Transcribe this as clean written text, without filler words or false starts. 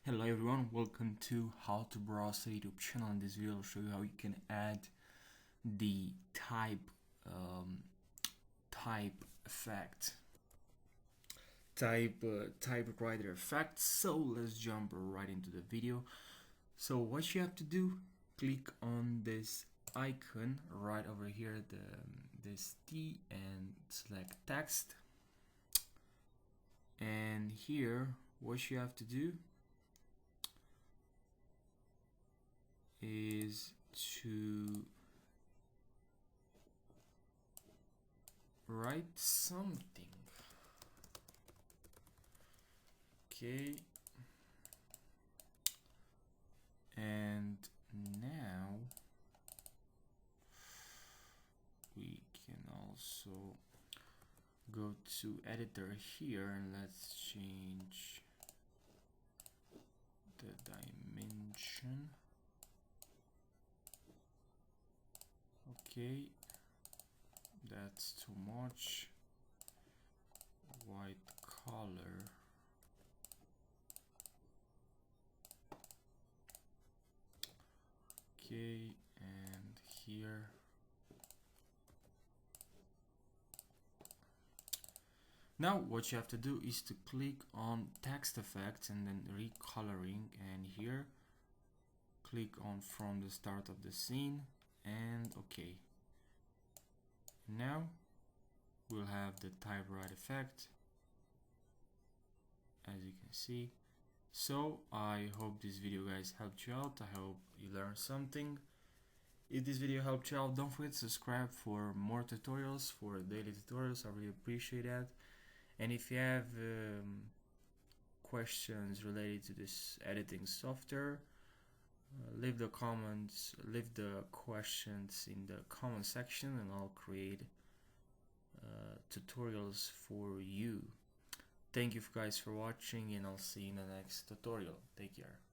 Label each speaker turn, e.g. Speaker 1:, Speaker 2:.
Speaker 1: Hello everyone, welcome to How to Browse the YouTube channel. In this video I'll show you how you can add the type effect, typewriter effect. So let's jump right into the video. So what you have to do, click on this icon right over here, this T, and select text. And here what you have to do is to write something. Okay, and now we can also go to editor here, and let's change the dimension. Okay, that's too much. White color. Okay, and here now what you have to do is to click on text effects and then recoloring, and here click on from the start of the scene, and okay, now we'll have the typewriter effect, as you can see. So I hope this video guys helped you out. I hope you learned something. If this video helped you out, don't forget to subscribe for more tutorials, for daily tutorials. I really appreciate that. And if you have questions related to this editing software, leave the questions in the comment section, and I'll create tutorials for you. Thank you guys for watching, and I'll see you in the next tutorial. Take care.